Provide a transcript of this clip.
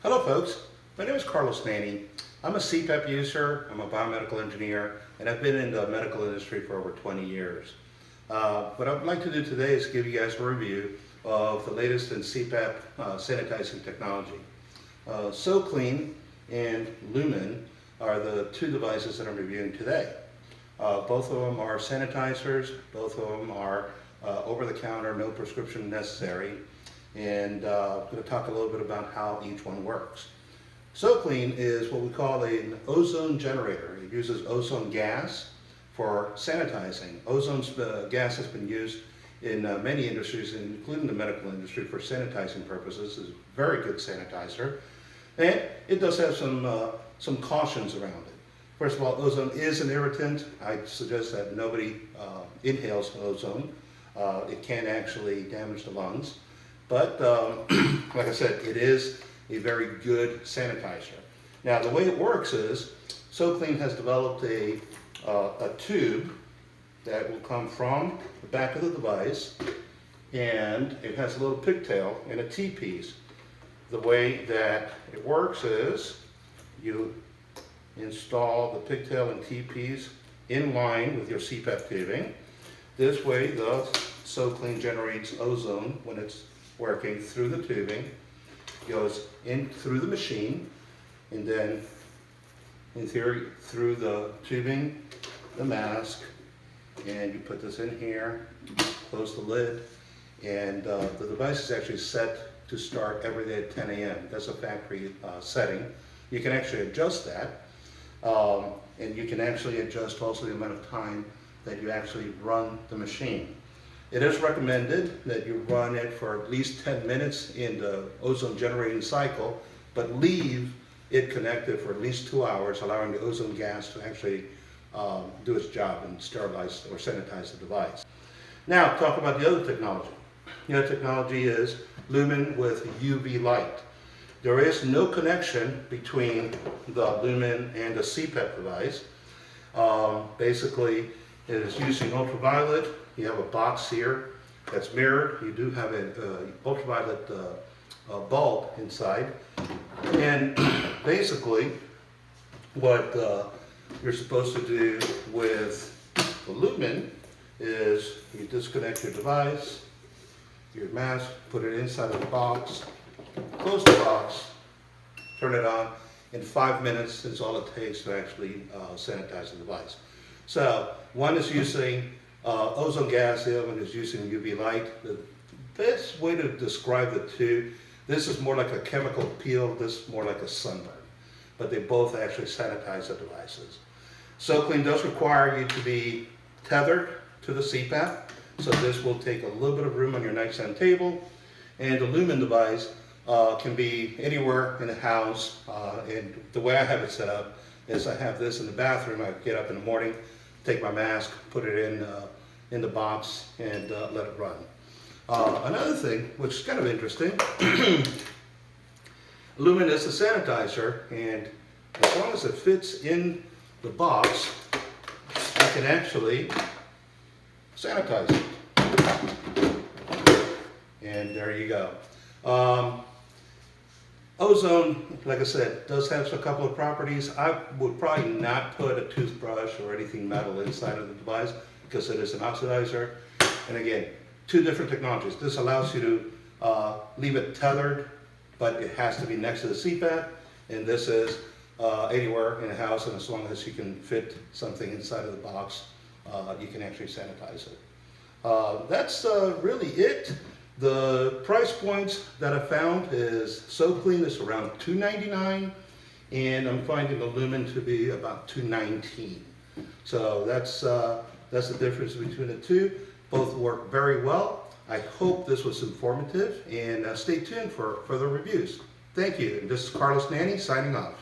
Hello folks, my name is Carlos Nanny. I'm a CPAP user, I'm a biomedical engineer, and I've been in the medical industry for over 20 years. What I'd like to do today is give you guys a review of the latest in CPAP sanitizing technology. soclean and Lumin are the two devices that I'm reviewing today. Both of them are sanitizers, both of them are over-the-counter, no prescription necessary, and I'm going to talk a little bit about how each one works. soclean is what we call an ozone generator. It uses ozone gas for sanitizing. Ozone gas has been used in many industries, including the medical industry, for sanitizing purposes. It's a very good sanitizer, and it does have some cautions around it. First of all, ozone is an irritant. I suggest that nobody inhales ozone. It can actually damage the lungs. But like I said, it is a very good sanitizer. Now, the way it works is soclean has developed a tube that will come from the back of the device, and it has a little pigtail and a T-piece. The way that it works is you install the pigtail and T-piece in line with your CPAP tubing. This way the soclean generates ozone when it's working through the tubing, goes in through the machine, and then in theory through the tubing, the mask, and you put this in here, close the lid, and the device is actually set to start every day at 10 a.m. That's a factory setting. You can actually adjust that, and you can actually adjust also the amount of time that you actually run the machine. It is recommended that you run it for at least 10 minutes in the ozone generating cycle, but leave it connected for at least 2 hours, allowing the ozone gas to actually do its job and sterilize or sanitize the device. Now, talk about the other technology. The other technology is Lumin with UV light. There is no connection between the Lumin and the CPAP device. Basically, it is using ultraviolet. You have a box here that's mirrored. You do have an ultraviolet bulb inside. And basically, what you're supposed to do with the Lumin is you disconnect your device, your mask, put it inside of the box, close the box, turn it on. In 5 minutes is all it takes to actually sanitize the device. So one is using ozone gas, the other one is using UV light. The best way to describe the two, this is more like a chemical peel, this is more like a sunburn. But they both actually sanitize the devices. soclean does require you to be tethered to the CPAP, so this will take a little bit of room on your nightstand table. And the Lumin device can be anywhere in the house, and the way I have it set up is I have this in the bathroom. I get up in the morning, take my mask, put it in the box, and let it run. Another thing, which is kind of interesting, Lumin is a sanitizer, and as long as it fits in the box, I can actually sanitize it. And there you go. Ozone, like I said, does have a couple of properties. I would probably not put a toothbrush or anything metal inside of the device because it is an oxidizer. And again, two different technologies. This allows you to leave it tethered, but it has to be next to the CPAP. And this is anywhere in the house, and as long as you can fit something inside of the box, you can actually sanitize it. That's really it. The price points that I found is soclean is around $299, and I'm finding the Lumin to be about $219. So that's the difference between the two. Both work very well. I hope this was informative, and stay tuned for further reviews. Thank you. And this is Carlos Nanny signing off.